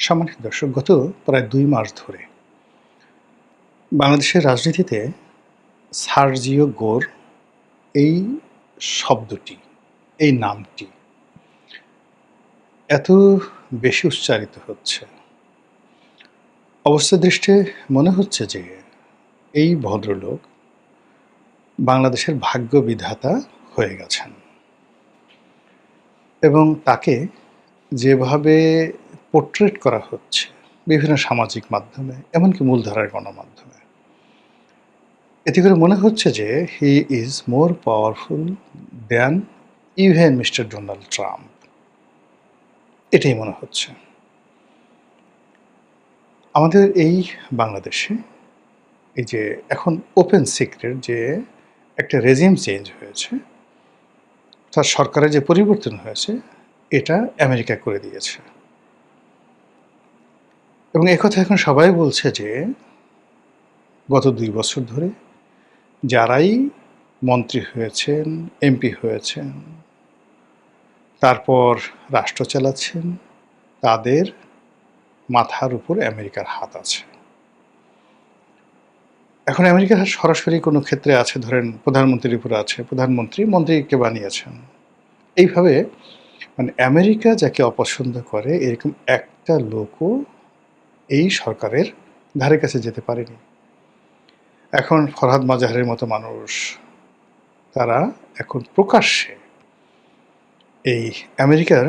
সম্মানিত দর্শক, গত প্রায় ২ মাস ধরে বাংলাদেশের রাজনীতিতে সার্জিও গোর এই শব্দটি, এই নামটি এত বেশি উচ্চারিত হচ্ছে। অবস্থা দৃষ্টে মনে হচ্ছে যে এই ভদ্রলোক বাংলাদেশের ভাগ্য বিধাতা হয়ে গেছেন এবং তাকে যেভাবে পোর্ট্রেট করা হচ্ছে বিভিন্ন সামাজিক মাধ্যমে, এমনকি মূলধারার গণমাধ্যমে, এতে করে মনে হচ্ছে যে he is more powerful than even mister Donald Trump. এটাই মনে হচ্ছে। আমাদের এই বাংলাদেশে এই যে এখন ওপেন সিক্রেট যে একটা রেজিম চেঞ্জ হয়েছে, তার সরকারের যে পরিবর্তন হয়েছে, এটা আমেরিকা করে দিয়েছে। এবং একথা এখন সবাই বলছে যে গত ২ বছর ধরে যারাই মন্ত্রী হয়েছেন, এমপি হয়েছেন, তারপর রাষ্ট্র চালাচ্ছেন, তাদের মাথার উপর আমেরিকার হাত আছে। এখন আমেরিকার হাত সরাসরি কোনো ক্ষেত্রে আছে, ধরেন প্রধানমন্ত্রীর উপরে আছে, প্রধানমন্ত্রী মন্ত্রীকে বানিয়েছেন। এইভাবে মানে আমেরিকা যাকে অপছন্দ করে এরকম একটা লোকও এই সরকারের ধারে কাছে যেতে পারেনি। এখন ফরহাদ মাজাহারের মতো মানুষ, তারা এখন প্রকাশ্যে এই আমেরিকার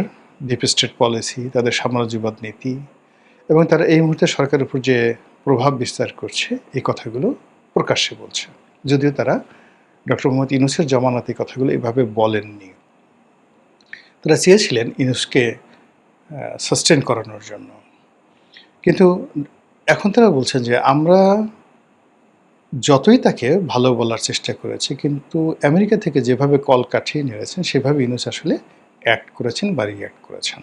ডিপ স্টেট পলিসি, তাদের সাম্রাজ্যবাদ নীতি এবং তারা এই মুহূর্তে সরকারের উপর যে প্রভাব বিস্তার করছে, এই কথাগুলো প্রকাশ্যে বলছে। যদিও তারা ডক্টর মোহাম্মদ ইউনূসের জমানাতে কথাগুলো এভাবে বলেননি। তারা চেয়েছিলেন ইউনূসকে সাস্টেন করানোর জন্য। কিন্তু এখন তারা বলছেন যে আমরা যতই তাকে ভালো বলার চেষ্টা করেছি, কিন্তু আমেরিকা থেকে যেভাবে কল কাঠিয়ে নেড়েছেন, সেভাবে ইউনূস আসলে অ্যাক্ট করেছেন বা রিঅ্যাক্ট করেছেন।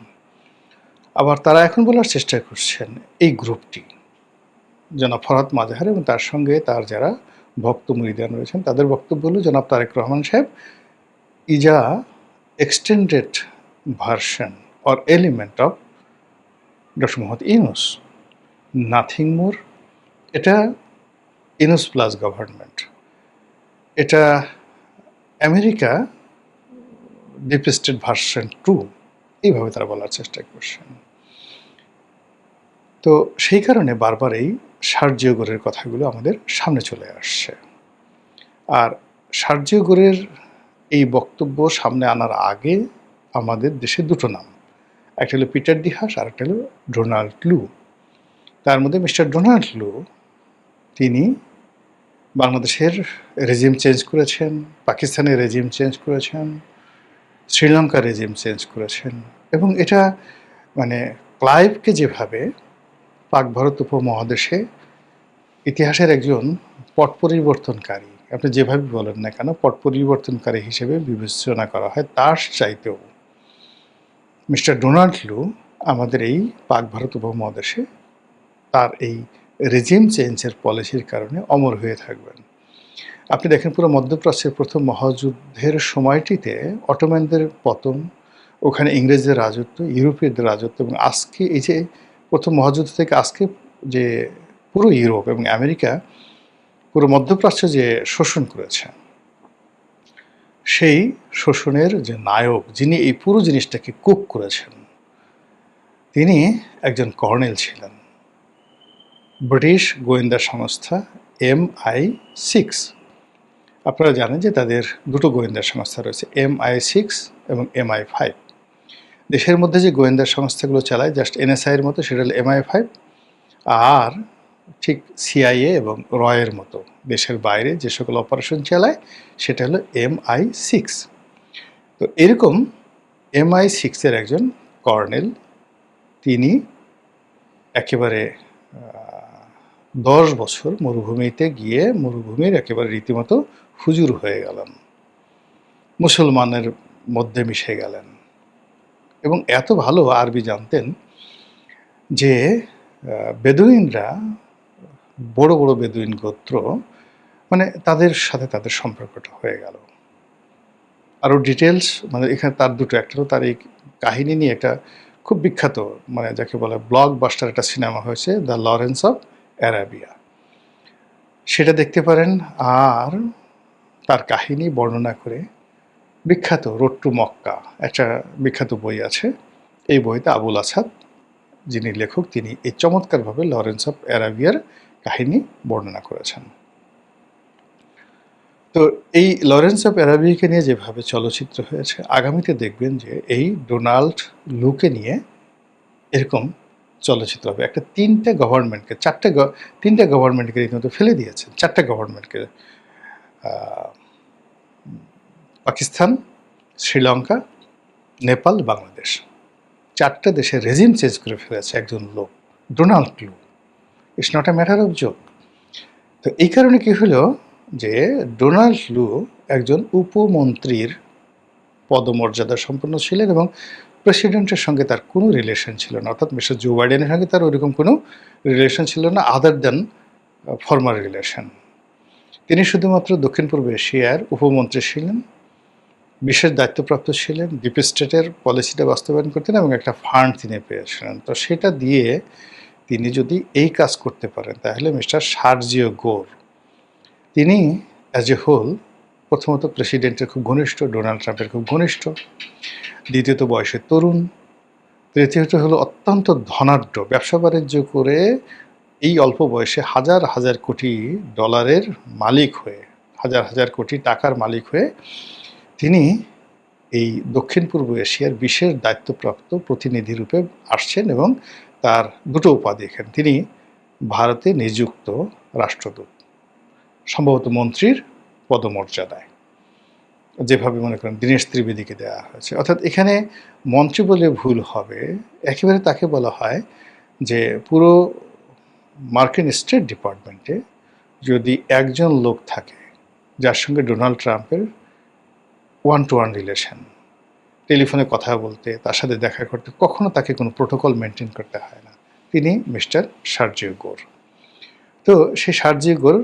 আবার তারা এখন বলার চেষ্টা করছেন এই গ্রুপটি, জনাব ফরহাদ মাজাহার এবং তার সঙ্গে তার যারা ভক্ত মুরিদান রয়েছেন, তাদের বক্তব্য হলো জনাব তারেক রহমান সাহেব is a extended version or element of doctor Mohammad Yunus, nothing more. এটা ইউনূস প্লাস গভর্নমেন্ট, এটা আমেরিকা ডিপ স্টেট ভার্সন 2, এইভাবে তারা বলার চেষ্টা করছেন। তো সেই কারণে বারবার এই সার্জিও গোরের কথাগুলো আমাদের সামনে চলে আসছে। আর সার্জিও গোরের এই বক্তব্য সামনে আনার আগে আমাদের দেশে দুটো নাম, একটা হলো পিটার ডি হাস আর একটা হলো ডোনাল্ড লু। তার মধ্যে মিস্টার ডোনাল্ড লু, তিনি বাংলাদেশের রেজিম চেঞ্জ করেছেন, পাকিস্তানের রেজিম চেঞ্জ করেছেন, শ্রীলঙ্কার রেজিম চেঞ্জ করেছেন এবং এটা মানে ক্লাইভকে যেভাবে পাক ভারত উপমহাদেশে ইতিহাসের একজন পট পরিবর্তনকারী, আপনি যেভাবে বলেন না কেন, পট পরিবর্তনকারী হিসেবে বিবেচনা করা হয়, তার চাইতেও মিস্টার ডোনাল্ড লু আমাদের এই পাক ভারত উপমহাদেশে তার এই রেজিম চেঞ্জের পলিসির কারণে অমর হয়ে থাকবেন। আপনি দেখেন পুরো মধ্যপ্রাচ্যের প্রথম মহাযুদ্ধের সময়টিতে অটোম্যানদের পতন, ওখানে ইংরেজদের রাজত্ব, ইউরোপীয়দের রাজত্ব এবং আজকে এই যে প্রথম মহাযুদ্ধ থেকে আজকে যে পুরো ইউরোপ এবং আমেরিকা পুরো মধ্যপ্রাচ্য যে শোষণ করেছে, সেই শোষণের যে নায়ক, যিনি এই পুরো জিনিসটাকে কুক করেছেন, তিনি একজন কর্নেল ছিলেন ব্রিটিশ গোয়েন্দা সংস্থা MI6। আপনারা জানেন যে তাদের দুটো গোয়েন্দা সংস্থা রয়েছে, MI6 এবং MI5। দেশের মধ্যে যে গোয়েন্দা সংস্থাগুলো চালায় জাস্ট NSI এর মতো, সেটা হলো MI5। আর ঠিক CIA এবং রয়ের মতো দেশের বাইরে যে সকল অপারেশন চালায়, সেটা হলো MI6। তো এরকম MI6 এর একজন কর্নেল, তিনি একেবারে 10 বছর মরুভূমিতে গিয়ে মরুভূমির একেবারে রীতিমতো হুজুর হয়ে গেলেন, মুসলমানের মধ্যে মিশে গেলেন এবং এত ভালো আরবি জানতেন যে বেদুইনরা, বড় বড় বেদুইন গোত্র, মানে তাদের সাথে তাদের সম্পর্কটা হয়ে গেল। আরও ডিটেলস মানে এখানে তার দুটো, একটা হলো তার এই কাহিনী নিয়ে একটা খুব বিখ্যাত, মানে যাকে বলে ব্লকবাস্টার একটা সিনেমা হয়েছে, দ্য লরেন্স অফ অ্যারাবিয়া, সেটা দেখতে পারেন। আর তার কাহিনী বর্ণনা করে বিখ্যাত রোড টু মক্কা একটা বিখ্যাত বই আছে। এই বইতে আবুল আসাদ, যিনি লেখক, তিনি এই চমৎকারভাবে লরেন্স অফ অ্যারাবিয়ার কাহিনী বর্ণনা করেছেন। তো এই লরেন্স অফ অ্যারাবিয়াকে নিয়ে যেভাবে চলচ্চিত্র হয়েছে, আগামীতে দেখবেন যে এই ডোনাল্ড লুকে নিয়ে এরকম চলচ্চিত্র হবে। একটা তিনটা গভর্নমেন্টকে রীতিমতো ফেলে দিয়েছে। 4টা গভর্নমেন্টকে, পাকিস্তান, শ্রীলঙ্কা, নেপাল, বাংলাদেশ, 4টা দেশের রেজিম চেঞ্জ করে ফেলেছে একজন লোক, ডোনাল্ড লু। It's not a matter of joke. তো এই কারণে কি হলো যে ডোনাল্ড লু একজন উপমন্ত্রীর পদমর্যাদা সম্পন্ন ছিলেন এবং প্রেসিডেন্টের সঙ্গে তার কোনো রিলেশন ছিল না, অর্থাৎ মিস্টার জো বাইডেনের সঙ্গে তার ওইরকম কোনো রিলেশন ছিল না আদার দ্যান ফর্মাল রিলেশন। তিনি শুধুমাত্র দক্ষিণ পূর্ব এশিয়ার উপমন্ত্রী ছিলেন, বিশেষ দায়িত্বপ্রাপ্ত ছিলেন, ডিপ স্টেটের পলিসিটা বাস্তবায়ন করতেন এবং একটা ফান্ড তিনি পেয়েছিলেন। তো সেটা দিয়ে তিনি যদি এই কাজ করতে পারেন, তাহলে মিস্টার সার্জিও গোর, তিনি অ্যাজ এ হোল প্রথমত প্রেসিডেন্টের খুব ঘনিষ্ঠ, ডোনাল্ড ট্রাম্পের খুব ঘনিষ্ঠ, দ্বিতীয়ত বয়সে তরুণ, তৃতীয়ত হলো অত্যন্ত ধনাঢ্য, ব্যবসা বাণিজ্য করে এই অল্প বয়সে হাজার হাজার কোটি ডলারের মালিক হয়ে, হাজার হাজার কোটি টাকার মালিক হয়ে তিনি এই দক্ষিণ পূর্ব এশিয়ার বিশেষ দায়িত্বপ্রাপ্ত প্রতিনিধি রূপে আসছেন এবং তার দুটো উপাধি এখানে। তিনি ভারতে নিযুক্ত রাষ্ট্রদূত, সম্ভবত মন্ত্রীর পদমর্যাদায়, যেভাবে মনে করেন দীনেশ ত্রিবেদীকে দেওয়া হয়েছে। অর্থাৎ এখানে মন্ত্রী বলে ভুল হবে, একেবারে তাকে বলা হয় যে পুরো মার্কিন স্টেট ডিপার্টমেন্টে যদি একজন লোক থাকে যার সঙ্গে ডোনাল্ড ট্রাম্পের ওয়ান টু ওয়ান রিলেশন, টেলিফোনে কথা বলতে, তার সাথে দেখা করতে, কখনো তাকে কোনো প্রোটোকল মেনটেন করতে হয় না, তিনি মিস্টার সার্জিও গোর। তো সেই সার্জিও গোর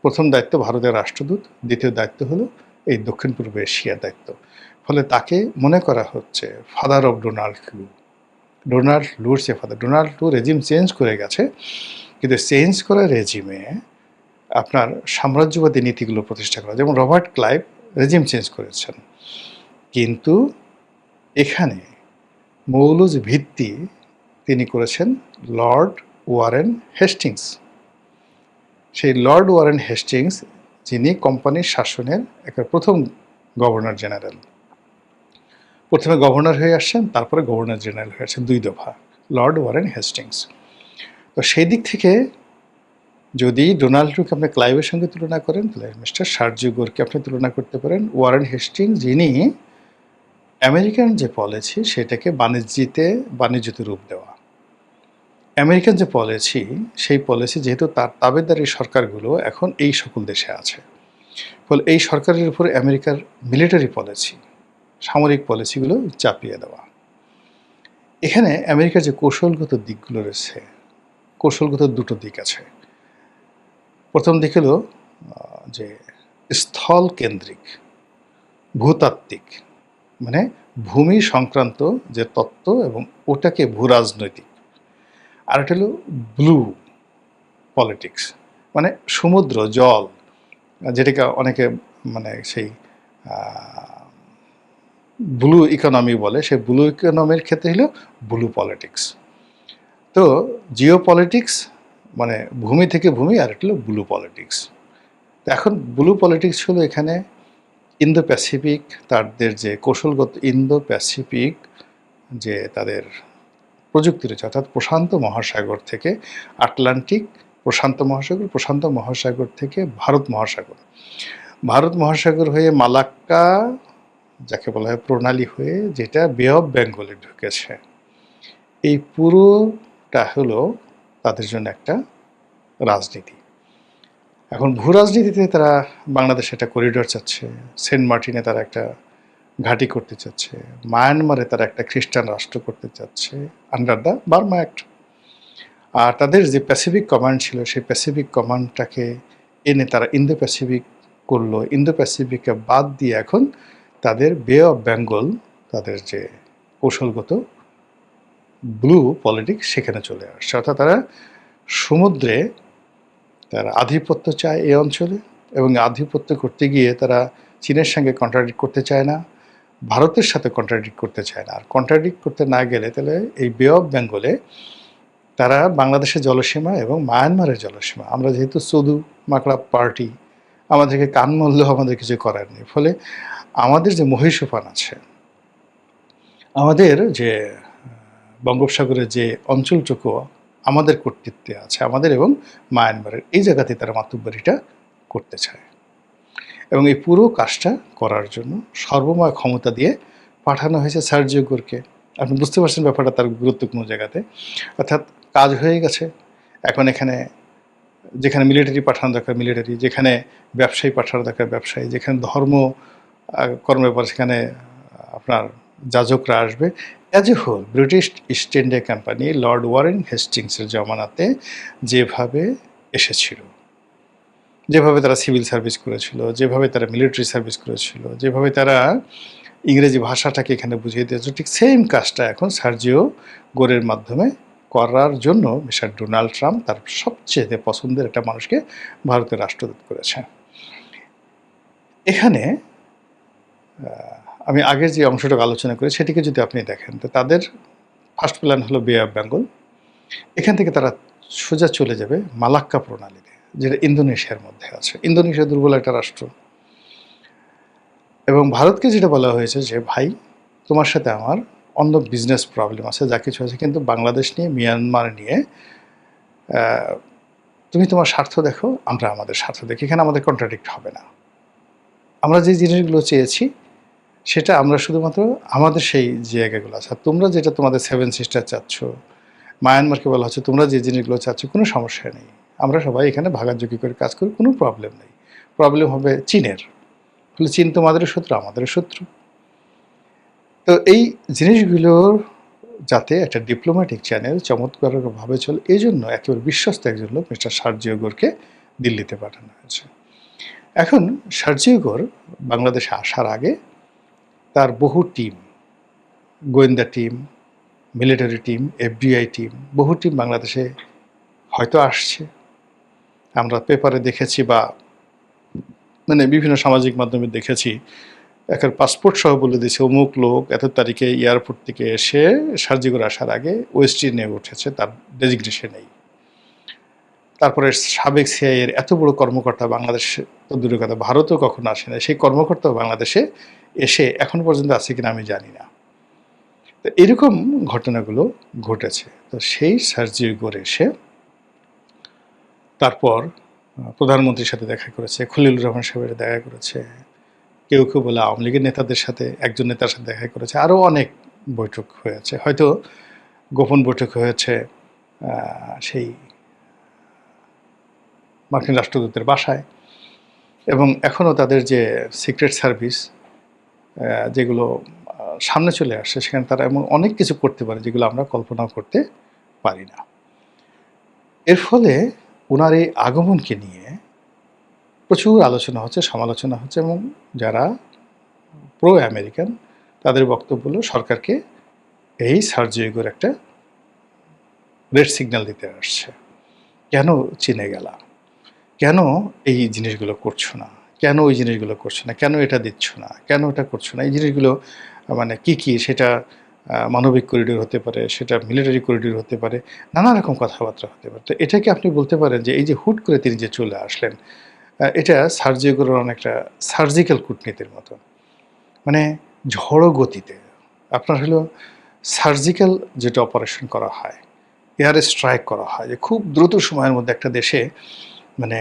প্রথম দায়িত্ব ভারতের রাষ্ট্রদূত, দ্বিতীয় দায়িত্ব হলো এই দক্ষিণ পূর্ব এশিয়ার দায়িত্ব। ফলে তাকে মনে করা হচ্ছে father of Donald Lu. Donald লুর সে father. Donald Lu regime change করে গেছে, কিন্তু চেঞ্জ করা রেজিমে আপনার সাম্রাজ্যবাদী নীতিগুলো প্রতিষ্ঠা করা, যেমন রবার্ট ক্লাইভ রেজিম চেঞ্জ করেছেন, কিন্তু এখানে মৌলজ ভিত্তি তিনি করেছেন লর্ড ওয়ারেন হেস্টিংস। সেই লর্ড ওয়ারেন হেস্টিংস, যিনি কোম্পানির শাসনের একটা প্রথম গভর্নর জেনারেল, প্রথমে গভর্নর হয়ে আসছেন, তারপরে গভর্নর জেনারেল হয়ে আসছেন 2 দফা, লর্ড ওয়ারেন হেস্টিংস। তো সেই দিক থেকে যদি ডোনাল্ড ট্রাম্পকে আপনি ক্লাইভের সঙ্গে তুলনা করেন, তাহলে মিস্টার সার্জিও গোরকে আপনি তুলনা করতে পারেন ওয়ারেন হেস্টিংস, যিনি আমেরিকান যে পলিসি সেটাকে বাণিজ্যতে রূপ দেওয়া। আমেরিকান যে পলিসি, সেই পলিসি যেহেতু তার তাবেদারি সরকারগুলো এখন এই সকল দেশে আছে, ফলে এই সরকারের উপরে আমেরিকার মিলিটারি পলিসি, সামরিক পলিসিগুলো চাপিয়ে দেওয়া। এখানে আমেরিকার যে কৌশলগত দিকগুলো রয়েছে, কৌশলগত দুটো দিক আছে। প্রথম দিক হলো যে স্থল কেন্দ্রিক, ভূতাত্ত্বিক, মানে ভূমি সংক্রান্ত যে তত্ত্ব এবং ওটাকে ভূরাজনৈতিক। আর এটা হলো ব্লু পলিটিক্স, মানে সমুদ্র জল, যেটাকে অনেকে মানে সেই ব্লু ইকোনমি বলে, সেই ব্লু ইকোনমির ক্ষেত্রে হলো ব্লু পলিটিক্স। তো জিও পলিটিক্স মানে ভূমি থেকে ভূমি, আর এটা হলো ব্লু পলিটিক্স। তো এখন ব্লু পলিটিক্স হলো এখানে ইন্দো প্যাসিফিক, তাদের যে কৌশলগত ইন্দো প্যাসিফিক যে তাদের প্রযুক্তি রয়েছে, অর্থাৎ প্রশান্ত মহাসাগর থেকে আটলান্টিক, প্রশান্ত মহাসাগর, প্রশান্ত মহাসাগর থেকে ভারত মহাসাগর, ভারত মহাসাগর হয়ে মালাক্কা, যাকে বলা হয় প্রণালী হয়ে, যেটা বে অফ বেঙ্গলে ঢুকেছে। এই পুরোটা হলো তাদের জন্য একটা রাজনীতি। এখন ভূ রাজনীতিতে তারা বাংলাদেশে একটা করিডোর চাচ্ছে, সেন্ট মার্টিনে তারা একটা ঘাঁটি করতে চাচ্ছে, মায়ানমারে তারা একটা খ্রিস্টান রাষ্ট্র করতে চাচ্ছে আন্ডার দ্য বার্মা অ্যাক্ট। আর তাদের যে প্যাসিফিক কমান্ড ছিল, সেই প্যাসিফিক কমান্ডটাকে এনে তারা ইন্দো প্যাসিফিক করলো। ইন্দো প্যাসিফিককে বাদ দিয়ে এখন তাদের বে অফ বেঙ্গল, তাদের যে কৌশলগত ব্লু পলিটিক্স সেখানে চলে আসছে, অর্থাৎ তারা সমুদ্রে তারা আধিপত্য চায় এই অঞ্চলে, এবং আধিপত্য করতে গিয়ে তারা চীনের সঙ্গে কন্ট্রাডিক্ট করতে চায় না, ভারতের সাথে কন্ট্রাডিক্ট করতে চায় না। আর কন্ট্রাডিক্ট করতে না গেলে তাহলে এই বে অফ বেঙ্গলে তারা বাংলাদেশের জলসীমা এবং মায়ানমারের জলসীমা, আমরা যেহেতু চদু মাকড়া পার্টি, আমাদেরকে কান মূল্যেও আমাদের কিছু করার নেই। ফলে আমাদের যে মহীসোপান আছে, আমাদের যে বঙ্গোপসাগরের যে অঞ্চলটুকু আমাদের কর্তৃত্বে আছে, আমাদের এবং মায়ানমারের, এই জায়গাতে তারা মাতুব্বারিটা করতে চায়। এবং এই পুরো কাজটা করার জন্য সর্বময় ক্ষমতা দিয়ে পাঠানো হয়েছে সার্জিও গোরকে। আপনি বুঝতে পারছেন ব্যাপারটা তার গুরুত্বপূর্ণ জায়গাতে। অর্থাৎ কাজ হয়ে গেছে, এখন এখানে যেখানে মিলিটারি পাঠানো দরকার মিলিটারি, যেখানে ব্যবসায়ী পাঠানো দরকার ব্যবসায়ী, যেখানে ধর্ম কর্মের পর সেখানে আপনার যাজকরা আসবে। As a whole British East India Company Lord Warren হেস্টিংসের জমানাতে যেভাবে এসেছিল, যেভাবে তারা সিভিল সার্ভিস করেছিল, যেভাবে তারা মিলিটারি সার্ভিস করেছিল, যেভাবে তারা ইংরেজি ভাষাটাকে এখানে বুঝিয়ে দিয়েছে, ঠিক সেম কাজটা এখন সার্জিও গোরের মাধ্যমে করার জন্য মিস্টার ডোনাল্ড ট্রাম্প তার সবচেয়ে পছন্দের একটা মানুষকে ভারতের রাষ্ট্রদূত করেছে। এখানে আমি আগের যে অংশটুকু আলোচনা করি সেটিকে যদি আপনি দেখেন, তো তাদের ফার্স্ট প্ল্যান হলো বে অফ বেঙ্গল। এখান থেকে তারা সোজা চলে যাবে মালাক্কা প্রণালীতে, যেটা ইন্দোনেশিয়ার মধ্যে আছে। ইন্দোনেশিয়া দুর্বল একটা রাষ্ট্র, এবং ভারতকে যেটা বলা হয়েছে যে ভাই তোমার সাথে আমার অন্য বিজনেস প্রবলেম আছে, যা কিছু আছে, কিন্তু বাংলাদেশ নিয়ে, মিয়ানমার নিয়ে তুমি তোমার স্বার্থ দেখো, আমরা আমাদের স্বার্থ দেখি, এখানে আমাদের কন্ট্রাডিক্ট হবে না। আমরা যে জিনিসগুলো চেয়েছি সেটা আমরা শুধুমাত্র আমাদের সেই জায়গাগুলো আছে, আর তোমরা যেটা তোমাদের সেভেন সিস্টার চাচ্ছ, মায়ানমারকে বলা হচ্ছে তোমরা যে জিনিসগুলো চাচ্ছ, কোনো সমস্যা নেই, আমরা সবাই এখানে ভাগাযোগি করে কাজ করি, কোনো প্রবলেম নেই। প্রবলেম হবে চীনের, ফলে চীন তোমাদেরও শত্রু, আমাদেরও শত্রু। তো এই জিনিসগুলোর যাতে একটা ডিপ্লোম্যাটিক চ্যানেল চমৎকারভাবে চলে, এই জন্য একেবারে বিশ্বস্ত একজন লোক মিস্টার সার্জিও গোরকে দিল্লিতে পাঠানো হয়েছে। এখন সার্জিও গোর বাংলাদেশে আসার আগে তার বহু টিম, গোয়েন্দা team, military team, FBI team, বহু টিম বাংলাদেশে হয়তো আসছে, আমরা পেপারে দেখেছি বা মানে বিভিন্ন সামাজিক মাধ্যমে দেখেছি, একটা পাসপোর্ট সহ বলে দিয়েছে অমুক লোক এত তারিখে এয়ারপোর্ট থেকে এসে সার্জিগড় আসার আগে ওয়েস্ট ইন্ডিয়া উঠেছে, তার ডেজিগনেশন নেই। তারপরে সাবেক সিআইএর এত বড় কর্মকর্তা বাংলাদেশ তো দূরের কথা, ভারতও কখনো আসে না, সেই কর্মকর্তাও বাংলাদেশে এসে এখন পর্যন্ত আছে কিনা আমি জানি না। তো এরকম ঘটনাগুলো ঘটেছে। তো সেই সার্জিও গোর এসে তারপর প্রধানমন্ত্রীর সাথে দেখা করেছে, খলিলুর রহমান সাহেবের দেখা করেছে, কেউ কেউ বলে আওয়ামী লীগের নেতাদের সাথে, একজন নেতার সাথে দেখা করেছে, আরও অনেক বৈঠক হয়েছে, হয়তো গোপন বৈঠক হয়েছে সেই মার্কিন রাষ্ট্রদূতের বাসায়। এবং এখনও তাদের যে সিক্রেট সার্ভিস যেগুলো সামনে চলে আসছে, সেখানে তারা এমন অনেক কিছু করতে পারে যেগুলো আমরা কল্পনাও করতে পারি না। এর ফলে ওনার এই আগমনকে নিয়ে প্রচুর আলোচনা হচ্ছে, সমালোচনা হচ্ছে, এবং যারা প্রো আমেরিকান তাদের বক্তব্য হলো সরকারকে এই সার্জিও গোর একটা রেড সিগন্যাল দিতে আসছে। কেন চীনে গেলা, কেন এই জিনিসগুলো করছো না, কেন ওই জিনিসগুলো করছো না, কেন এটা দিচ্ছ না, কেন এটা করছো না, এই জিনিসগুলো মানে কি কি, সেটা মানবিক করিডোর হতে পারে, সেটা মিলিটারি করিডোর হতে পারে, নানা রকম কথাবার্তা হতে পারে। তো এটাকে আপনি বলতে পারেন যে এই যে হুট করে তিনি যে চলে আসলেন, এটা সার্জিও গোরের অনেকটা সার্জিক্যাল কূটনীতির মতো, মানে ঝড়ো গতিতে আপনার হলো সার্জিক্যাল যেটা অপারেশন করা হয়, এয়ারে স্ট্রাইক করা হয়, যে খুব দ্রুত সময়ের মধ্যে একটা দেশে মানে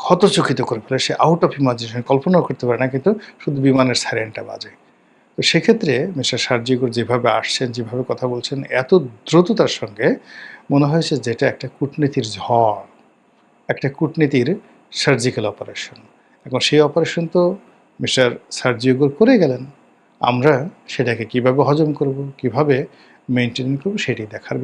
হতচকিত করে ফেলে, সে আউট অফ ইমাজিনেশন কল্পনাও করতে পারে না, কিন্তু শুধু বিমানের সাইরেনটা বাজে। তো সেক্ষেত্রে মিস্টার সার্জিও গোর যেভাবে আসছেন, যেভাবে কথা বলছেন, এত দ্রুততার সঙ্গে মনে হয়েছে যেটা একটা কূটনীতির ঝড়, একটা কূটনীতির সার্জিক্যাল অপারেশন। এখন সেই অপারেশন তো মিস্টার সার্জিও গোর করে গেলেন, আমরা সেটাকে কিভাবে হজম করব, কিভাবে মেনটেন করব, সেটি দেখার